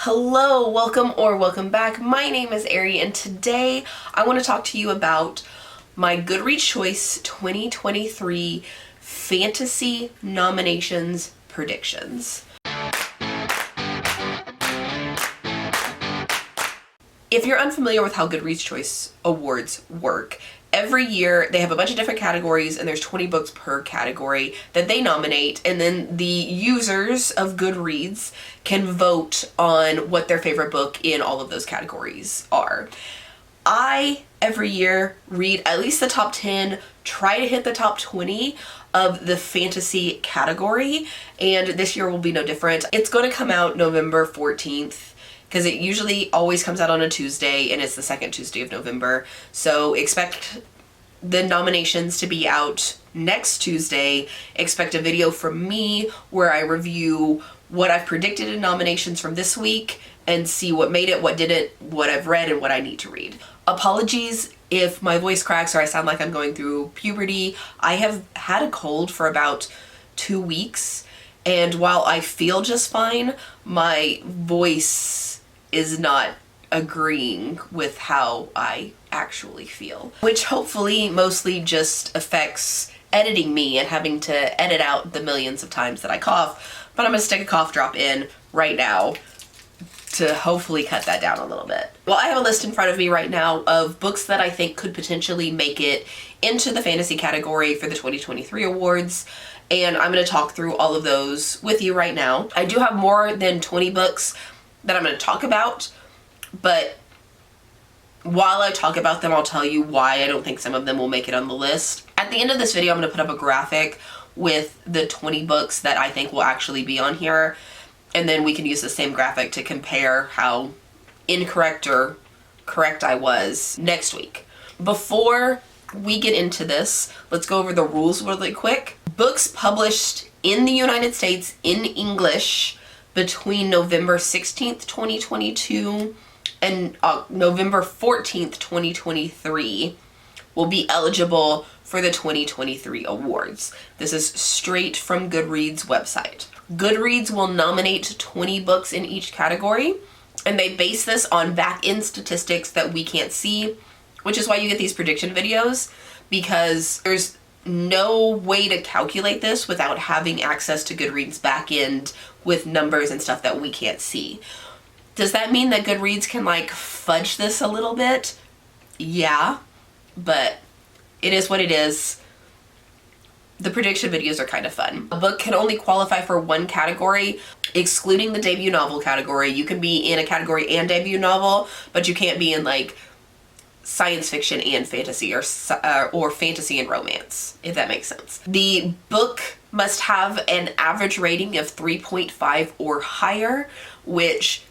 Hello, welcome or welcome back. My name is Ari and today I want to talk to you about my Goodreads Choice 2023 Fantasy Nominations Predictions. If you're unfamiliar with how Goodreads Choice Awards work, every year they have a bunch of different categories and there's 20 books per category that they nominate, and then the users of Goodreads can vote on what their favorite book in all of those categories are. I, every year, read at least the top 10, try to hit the top 20 of the fantasy category, and this year will be no different. It's going to come out November 14th. Because it usually always comes out on a Tuesday, and it's the second Tuesday of November. So expect the nominations to be out next Tuesday. Expect a video from me where I review what I've predicted in nominations from this week and see what made it, what didn't, what I've read, and what I need to read. Apologies if my voice cracks or I sound like I'm going through puberty. I have had a cold for about 2 weeks, and while I feel just fine, my voice is not agreeing with how I actually feel, which hopefully mostly just affects editing me and having to edit out the millions of times that I cough. But I'm gonna stick a cough drop in right now to hopefully cut that down a little bit. Well, I have a list in front of me right now of books that I think could potentially make it into the fantasy category for the 2023 awards, and I'm going to talk through all of those with you right now. I do have more than 20 books that I'm going to talk about, but while I talk about them, I'll tell you why I don't think some of them will make it on the list. At the end of this video, I'm going to put up a graphic with the 20 books that I think will actually be on here, and then we can use the same graphic to compare how incorrect or correct I was next week. Before we get into this, let's go over the rules really quick. Books published in the United States in English between November 16th, 2022 and November 14th, 2023 will be eligible for the 2023 awards. This is straight from Goodreads' website. Goodreads will nominate 20 books in each category, and they base this on back-end statistics that we can't see, which is why you get these prediction videos, because there's no way to calculate this without having access to Goodreads back-end with numbers and stuff that we can't see. Does that mean that Goodreads can like fudge this a little bit? Yeah, but it is what it is. The prediction videos are kind of fun. A book can only qualify for one category, excluding the debut novel category. You can be in a category and debut novel, but you can't be in like science fiction and fantasy, or fantasy and romance, if that makes sense. The book must have an average rating of 3.5 or higher, which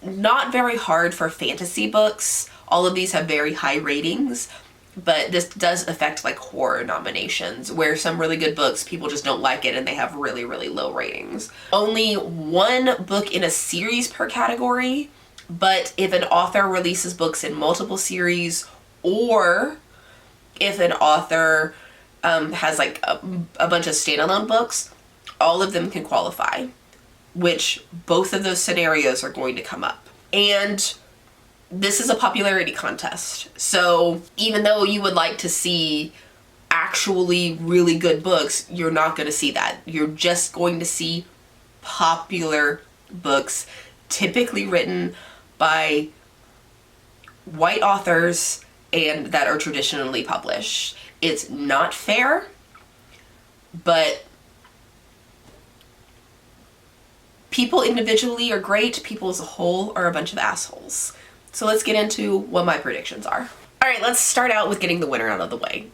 not very hard for fantasy books. All of these have very high ratings, but this does affect like horror nominations, where some really good books, people just don't like it and they have really, really low ratings. Only one book in a series per category, but if an author releases books in multiple series, or if an author has like a bunch of standalone books, all of them can qualify, which both of those scenarios are going to come up. And this is a popularity contest. So even though you would like to see actually really good books, you're not going to see that. You're just going to see popular books, typically written by white authors and that are traditionally published. It's not fair, but people individually are great. People as a whole are a bunch of assholes. So let's get into what my predictions are. All right, let's start out with getting the winner out of the way.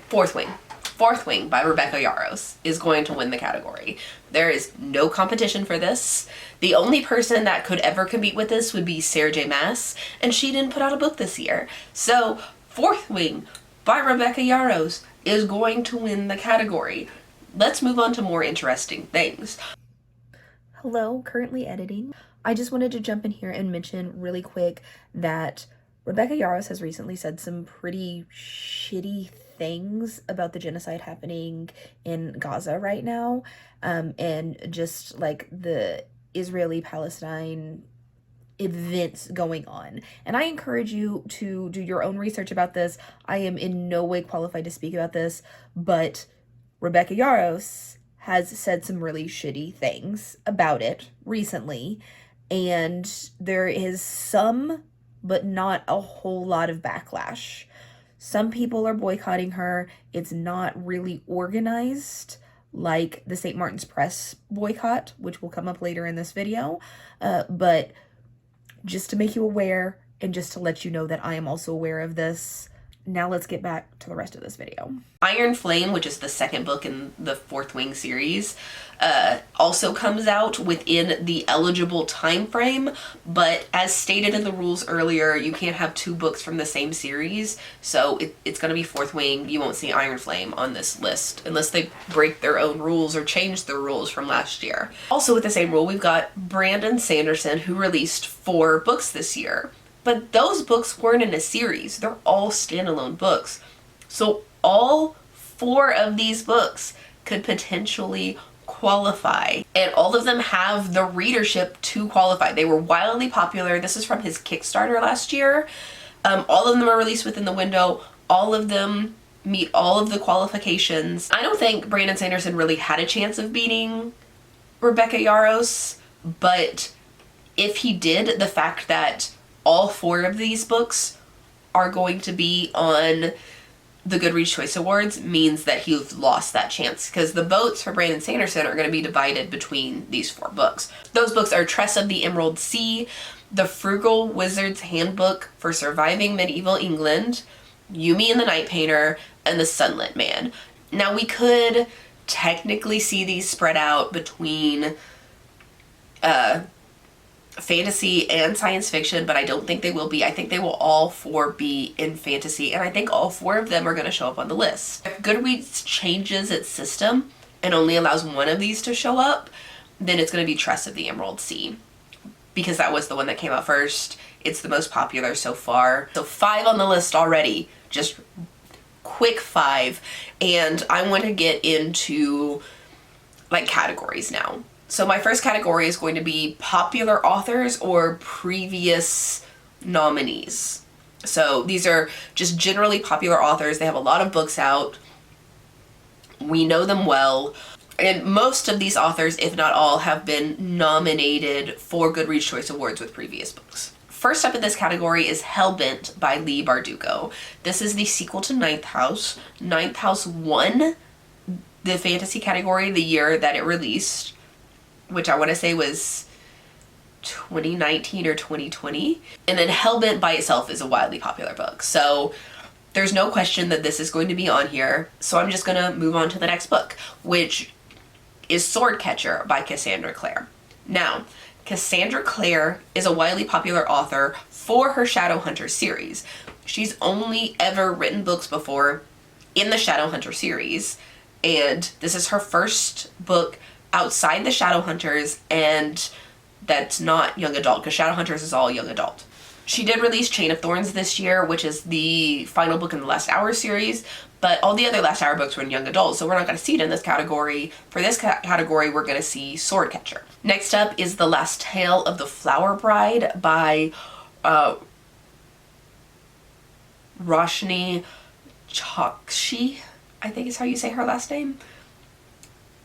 Fourth Wing. Fourth Wing by Rebecca Yaros is going to win the category. There is no competition for this. The only person that could ever compete with this would be Sarah J. Maas, and she didn't put out a book this year. So Fourth Wing by Rebecca Yaros is going to win the category. Let's move on to more interesting things. Hello, currently editing. I just wanted to jump in here and mention really quick that Rebecca Yaros has recently said some pretty shitty things about the genocide happening in Gaza right now, and just like the Israeli-Palestine events going on. And I encourage you to do your own research about this. I am in no way qualified to speak about this, but Rebecca Yaros has said some really shitty things about it recently, and there is some, but not a whole lot of backlash. Some people are boycotting her. It's not really organized like the St. Martin's Press boycott, which will come up later in this video, but just to make you aware and just to let you know that I am also aware of this. Now let's get back to the rest of this video. Iron Flame, which is the second book in the Fourth Wing series, also comes out within the eligible time frame, but as stated in the rules earlier, you can't have 2 books from the same series, so it's going to be Fourth Wing. You won't see Iron Flame on this list unless they break their own rules or change their rules from last year. Also with the same rule, we've got Brandon Sanderson, who released 4 books this year. But those books weren't in a series. They're all standalone books. So all 4 of these books could potentially qualify. And all of them have the readership to qualify. They were wildly popular. This is from his Kickstarter last year. All of them are released within the window. All of them meet all of the qualifications. I don't think Brandon Sanderson really had a chance of beating Rebecca Yaros, but if he did, the fact that all 4 of these books are going to be on the Goodreads Choice Awards means that he's lost that chance, because the votes for Brandon Sanderson are going to be divided between these 4 books. Those books are Tress of the Emerald Sea, The Frugal Wizard's Handbook for Surviving Medieval England, Yumi and the Night Painter, and The Sunlit Man. Now we could technically see these spread out between fantasy and science fiction, but I don't think they will be. I think they will all 4 be in fantasy, and I think all 4 of them are going to show up on the list. If Goodreads changes its system and only allows one of these to show up, then it's going to be Tress of the Emerald Sea, because that was the one that came out first. It's the most popular so far. So 5 on the list already, just quick 5, and I want to get into like categories now. So my first category is going to be popular authors or previous nominees. So these are just generally popular authors. They have a lot of books out. We know them well. And most of these authors, if not all, have been nominated for Goodreads Choice Awards with previous books. First up in this category is Hellbent by Leigh Bardugo. This is the sequel to Ninth House. Ninth House won the fantasy category the year that it released, which I want to say was 2019 or 2020. And then Hellbent by itself is a wildly popular book. So there's no question that this is going to be on here. So I'm just going to move on to the next book, which is Swordcatcher by Cassandra Clare. Now, Cassandra Clare is a wildly popular author for her Shadowhunter series. She's only ever written books before in the Shadowhunter series, and this is her first book outside the Shadowhunters, and that's not young adult, because Shadowhunters is all young adult. She did release Chain of Thorns this year, which is the final book in the Last Hour series, but all the other Last Hour books were in young adult, so we're not going to see it in this category. For this category, we're going to see Swordcatcher. Next up is The Last Tale of the Flower Bride by Roshni Chokshi, I think is how you say her last name.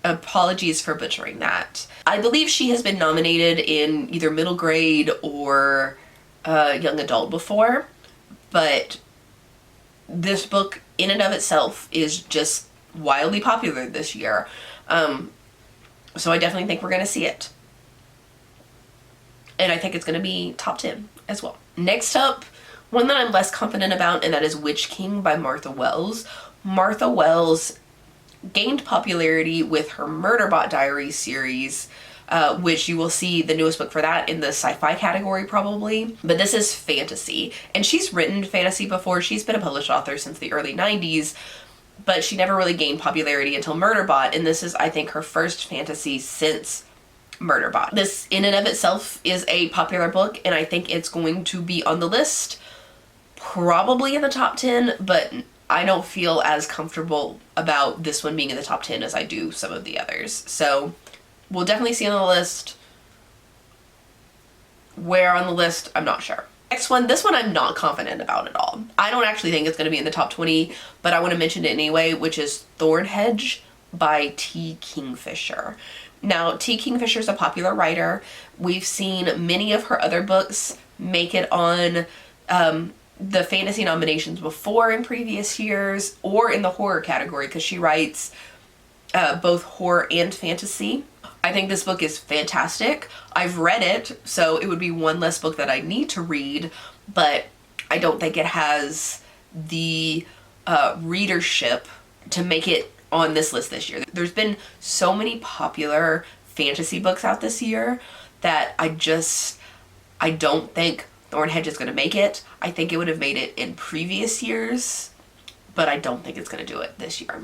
Apologies for butchering that. I believe she has been nominated in either middle grade or young adult before, but this book in and of itself is just wildly popular this year. So I definitely think we're going to see it. And I think it's going to be top 10 as well. Next up, one that I'm less confident about, and that is Witch King by Martha Wells. Martha Wells gained popularity with her Murderbot Diaries series, which you will see the newest book for that in the sci-fi category probably. But this is fantasy, and she's written fantasy before. She's been a published author since the early 90s, but she never really gained popularity until Murderbot, and this is, I think, her first fantasy since Murderbot. This in and of itself is a popular book, and I think it's going to be on the list, probably in the top 10, but I don't feel as comfortable about this one being in the top 10 as I do some of the others. So we'll definitely see on the list, Where on the list, I'm not sure. Next one, this one I'm not confident about at all. I don't actually think it's going to be in the top 20, but I want to mention it anyway, which is Thor Hedge by T. Kingfisher. Now, T. Kingfisher is a popular writer. We've seen many of her other books make it on the fantasy nominations before in previous years, or in the horror category, because she writes both horror and fantasy. I think this book is fantastic. I've read it, so it would be one less book that I need to read, but I don't think it has the readership to make it on this list this year. There's been so many popular fantasy books out this year that I don't think Thorn Hedge is going to make it. I think it would have made it in previous years, but I don't think it's going to do it this year.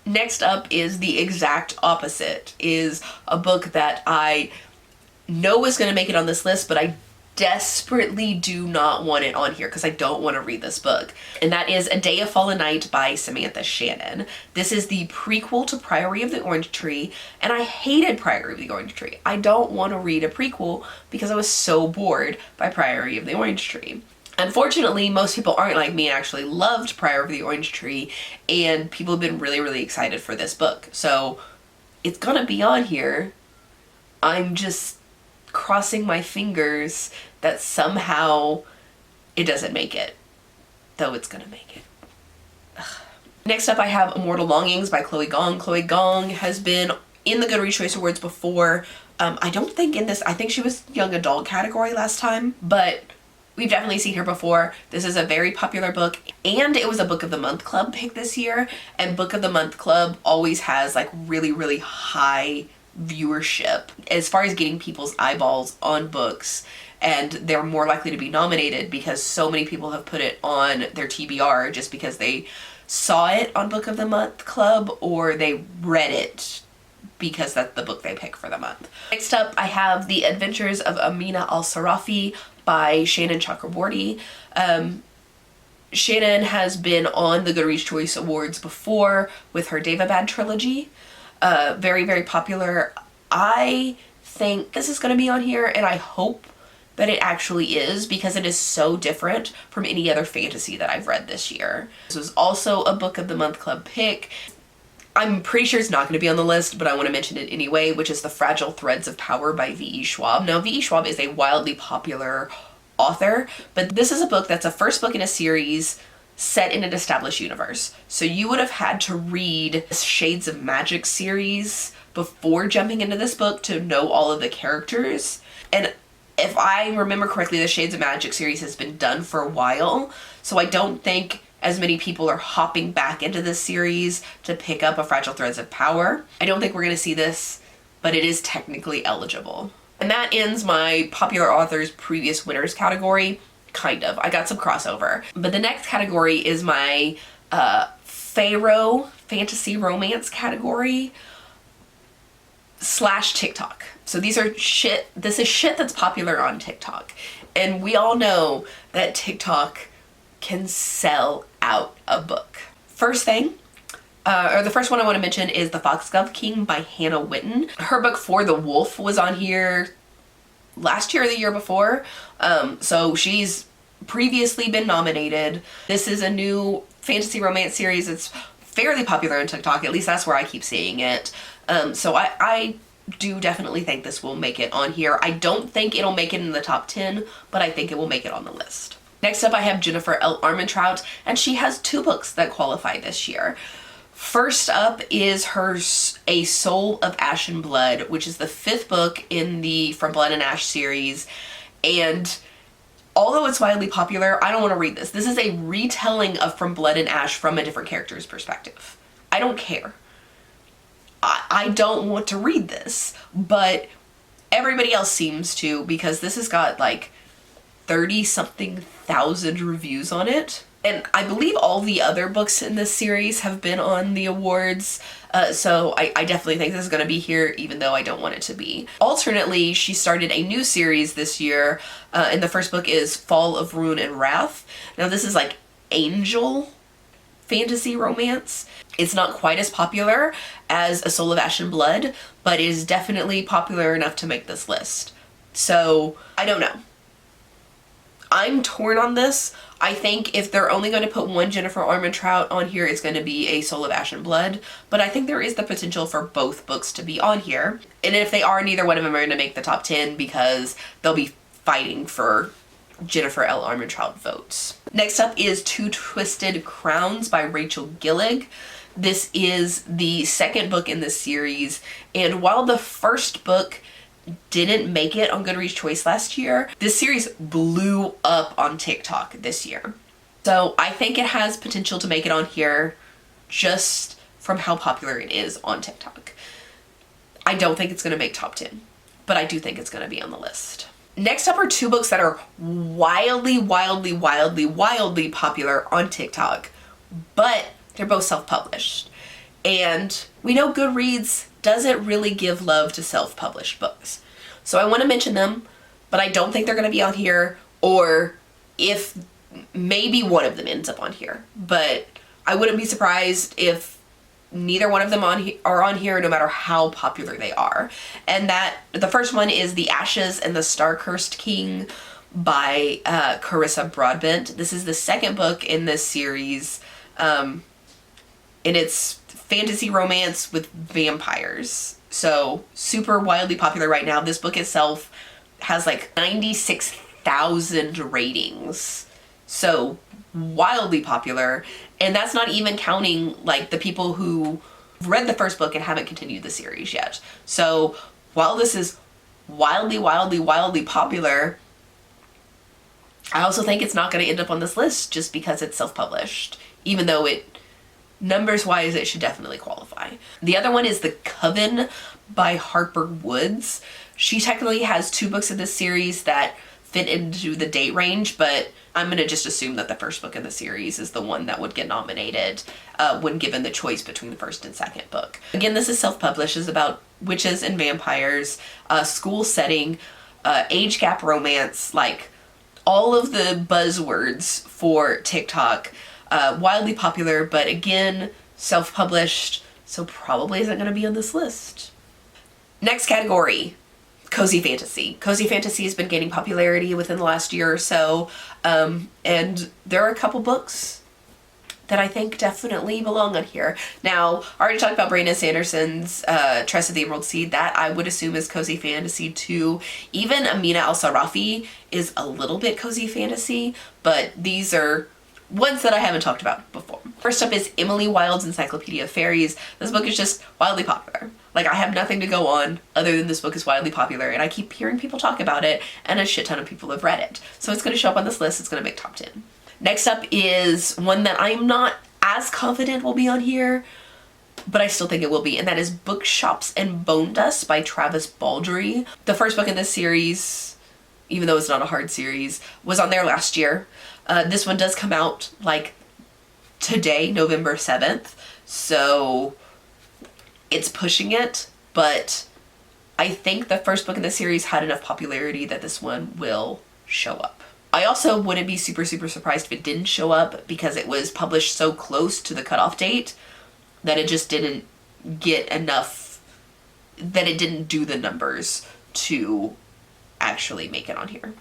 Next up is the exact opposite, is a book that I know is going to make it on this list, but I desperately do not want it on here because I don't want to read this book. And that is A Day of Fallen Night by Samantha Shannon. This is the prequel to Priory of the Orange Tree, and I hated Priory of the Orange Tree. I don't want to read a prequel because I was so bored by Priory of the Orange Tree. Unfortunately, most people aren't like me and actually loved Priory of the Orange Tree, and people have been really, really excited for this book. So it's gonna be on here. I'm just crossing my fingers that somehow it doesn't make it, though it's gonna make it. Ugh. Next up, I have Immortal Longings by Chloe Gong. Chloe Gong has been in the Goodreads Choice Awards before. I don't think in this, I think she was young adult category last time, but we've definitely seen her before. This is a very popular book, and it was a Book of the Month Club pick this year, and Book of the Month Club always has like really, really high viewership as far as getting people's eyeballs on books, and they're more likely to be nominated because so many people have put it on their TBR just because they saw it on Book of the Month Club or they read it because that's the book they pick for the month. Next up, I have The Adventures of Amina al-Sarafi by Shannon Chakraborty. Shannon has been on the Goodreads Choice Awards before with her Daevabad trilogy. Very, very popular. I think this is going to be on here, and I hope that it actually is because it is so different from any other fantasy that I've read this year. This was also a Book of the Month Club pick. I'm pretty sure it's not going to be on the list, but I want to mention it anyway, which is The Fragile Threads of Power by V.E. Schwab. Now, V.E. Schwab is a wildly popular author, but this is a book that's a first book in a series set in an established universe. So you would have had to read Shades of Magic series before jumping into this book to know all of the characters. And if I remember correctly, the Shades of Magic series has been done for a while, so I don't think as many people are hopping back into this series to pick up A Fragile Threads of Power. I don't think we're going to see this, but it is technically eligible. And that ends my popular authors previous winners category. Kind of. I got some crossover. But the next category is my Pharaoh fantasy romance category / TikTok. So these are this is shit that's popular on TikTok. And we all know that TikTok can sell out a book. First thing, the first one I want to mention is The Foxglove King by Hannah Witten. Her book For the Wolf was on here last year or the year before, so she's previously been nominated. This is a new fantasy romance series. It's fairly popular on TikTok, at least that's where I keep seeing it. So I do definitely think this will make it on here. I don't think it'll make it in the top 10, but I think it will make it on the list. Next up, I have Jennifer L. Armentrout, and she has 2 books that qualify this year. First up is her A Soul of Ash and Blood, which is the 5th book in the From Blood and Ash series. And although it's widely popular, I don't want to read this. This is a retelling of From Blood and Ash from a different character's perspective. I don't care. I don't want to read this, but everybody else seems to, because this has got like 30-something thousand reviews on it. And I believe all the other books in this series have been on the awards, so I definitely think this is going to be here, even though I don't want it to be. Alternately, she started a new series this year, and the first book is Fall of Rune and Wrath. Now this is like angel fantasy romance. It's not quite as popular as A Soul of Ash and Blood, but is definitely popular enough to make this list. So, I don't know. I'm torn on this. I think if they're only going to put one Jennifer Armentrout on here, it's going to be A Soul of Ash and Blood. But I think there is the potential for both books to be on here. And if they are, neither one of them are going to make the top 10 because they'll be fighting for Jennifer L. Armentrout votes. Next up is Two Twisted Crowns by Rachel Gillig. This is the second book in this series, and while the first book didn't make it on Goodreads Choice last year, this series blew up on TikTok this year. So I think it has potential to make it on here just from how popular it is on TikTok. I don't think it's going to make top 10, but I do think it's going to be on the list. Next up are two books that are wildly popular on TikTok, but they're both self-published. And we know Goodreads doesn't really give love to self-published books. So I want to mention them, but I don't think they're going to be on here, or if maybe one of them ends up on here. But I wouldn't be surprised if neither one of them are on here, no matter how popular they are. And that the first one is The Ashes and the Star-Cursed King by Carissa Broadbent. This is the second book in this series, and it's fantasy romance with vampires. So super wildly popular right now. This book itself has like 96,000 ratings. So wildly popular. And that's not even counting like the people who read the first book and haven't continued the series yet. So while this is wildly popular, I also think it's not going to end up on this list just because it's self-published, even though it numbers wise it should definitely qualify. The other one is The Coven by Harper Woods. She technically has two books in this series that fit into the date range, but I'm going to just assume that the first book in the series is the one that would get nominated when given the choice between the first and second book. Again, this is self-published, is about witches and vampires, school setting, age gap romance, like all of the buzzwords for TikTok. Wildly popular, but again, self-published, so probably isn't going to be on this list. Next category, cozy fantasy. Cozy fantasy has been gaining popularity within the last year or so, and there are a couple books that I think definitely belong on here. Now, I already talked about Brandon Sanderson's Tress of the Emerald Seed. That I would assume is cozy fantasy too. Even Amina al-Sarafi is a little bit cozy fantasy, but these are ones that I haven't talked about before. First up is Emily Wilde's Encyclopedia of Fairies. This book is just wildly popular. Like, I have nothing to go on other than this book is wildly popular, and I keep hearing people talk about it, and a shit ton of people have read it. So it's going to show up on this list. It's going to make top 10. Next up is one that I'm not as confident will be on here, but I still think it will be, and that is Bookshops and Bone Dust by Travis Baldry. The first book in this series, even though it's not a hard series, was on there last year. This one does come out like today, November 7th, so it's pushing it, but I think the first book in the series had enough popularity that this one will show up. I also wouldn't be super surprised if it didn't show up because it was published so close to the cutoff date that it just didn't get enough, that it didn't do the numbers to actually make it on here.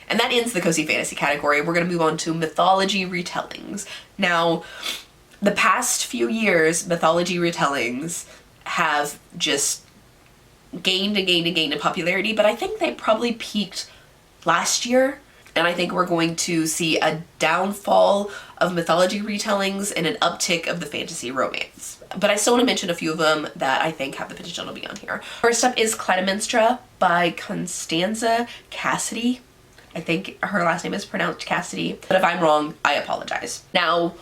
And that ends the cozy fantasy category. We're going to move on to mythology retellings. Now, the past few years, mythology retellings have just gained in popularity, but I think they probably peaked last year. And I think we're going to see a downfall of mythology retellings and an uptick of the fantasy romance. But I still want to mention a few of them that I think have the potential to be on here. First up is Clytemnestra by Constanza Cassidy. I think her last name is pronounced Cassidy, but if I'm wrong, I apologize. Now,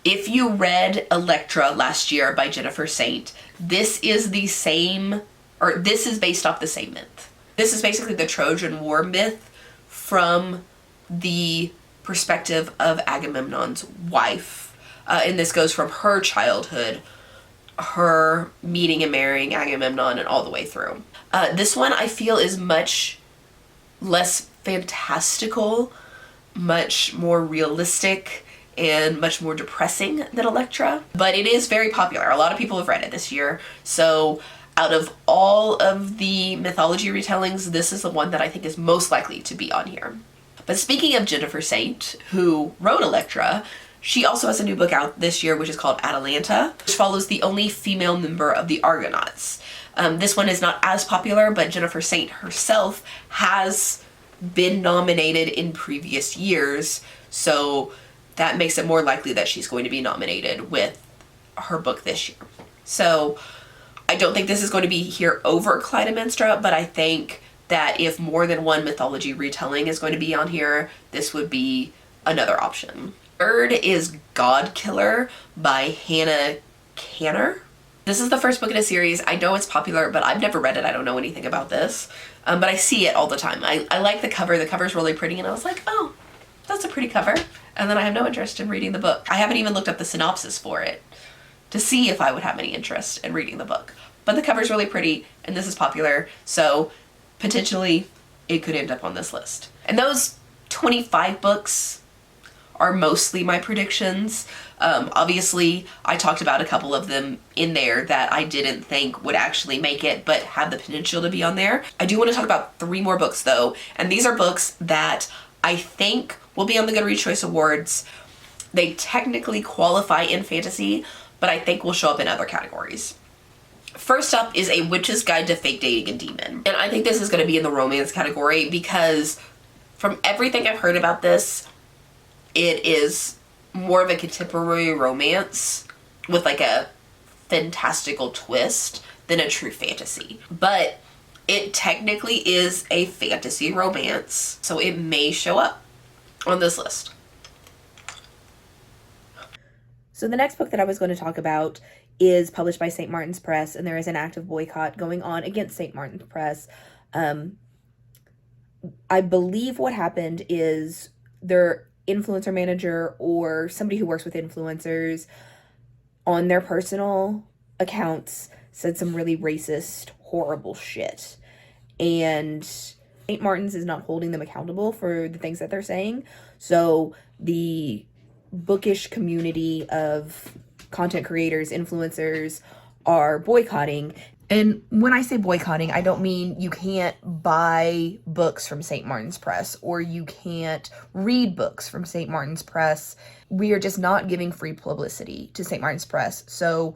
if you read Electra last year by Jennifer Saint, this is the same, or this is based off the same myth. This is basically the Trojan War myth from the perspective of Agamemnon's wife. And this goes from her childhood, her meeting and marrying Agamemnon, and all the way through. This one I feel is much less fantastical, much more realistic, and much more depressing than Electra. But it is very popular. A lot of people have read it this year. So out of all of the mythology retellings, this is the one that I think is most likely to be on here. But speaking of Jennifer Saint, who wrote Elektra, she also has a new book out this year, which is called Atalanta, which follows the only female member of the Argonauts. This one is not as popular, but Jennifer Saint herself has been nominated in previous years, so that makes it more likely that she's going to be nominated with her book this year. So I don't think this is going to be here over Clytemnestra, but I think that if more than one mythology retelling is going to be on here, this would be another option. Third is God Killer by Hannah Canner. This is the first book in a series. I know it's popular, but I've never read it. I don't know anything about this, but I see it all the time. I like the cover. The cover's really pretty, and I was like, oh, that's a pretty cover. And then I have no interest in reading the book. I haven't even looked up the synopsis for it to see if I would have any interest in reading the book. But the cover's really pretty, and this is popular, so potentially it could end up on this list. And those 25 books are mostly my predictions. Obviously, I talked about a couple of them in there that I didn't think would actually make it, but have the potential to be on there. I do want to talk about 3 more books though, and these are books that I think will be on the Goodreads Choice Awards. They technically qualify in fantasy, but I think will show up in other categories. First up is A Witch's Guide to Fake Dating a Demon. And I think this is going to be in the romance category because from everything I've heard about this, it is more of a contemporary romance with like a fantastical twist than a true fantasy. But it technically is a fantasy romance, so it may show up on this list. So the next book that I was going to talk about is published by St. Martin's Press, and there is an active boycott going on against St. Martin's Press. I believe what happened is their influencer manager or somebody who works with influencers on their personal accounts said some really racist, horrible shit. And St. Martin's is not holding them accountable for the things that they're saying. So the bookish community of content creators, influencers are boycotting. And when I say boycotting, I don't mean you can't buy books from St. Martin's Press or you can't read books from St. Martin's Press. We are just not giving free publicity to St. Martin's Press. So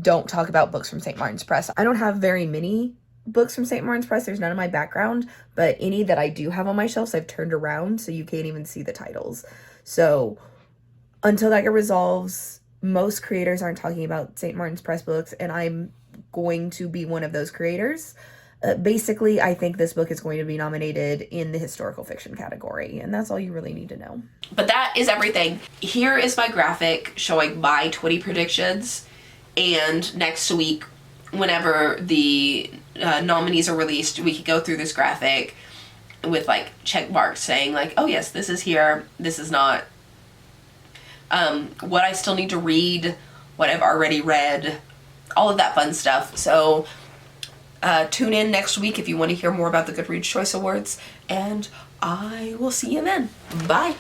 don't talk about books from St. Martin's Press. I don't have very many books from St. Martin's Press. There's none in my background, but any that I do have on my shelves, I've turned around so you can't even see the titles. So until that resolves, most creators aren't talking about St. Martin's Press books, and I'm going to be one of those creators. Basically, I think this book is going to be nominated in the historical fiction category, and that's all you really need to know. But that is everything. Here is my graphic showing my 20 predictions, and next week, whenever the nominees are released, we can go through this graphic with like check marks saying like, oh yes, this is here, this is not. What I still need to read, what I've already read, all of that fun stuff. So tune in next week if you want to hear more about the Goodreads Choice Awards, and I will see you then. Bye.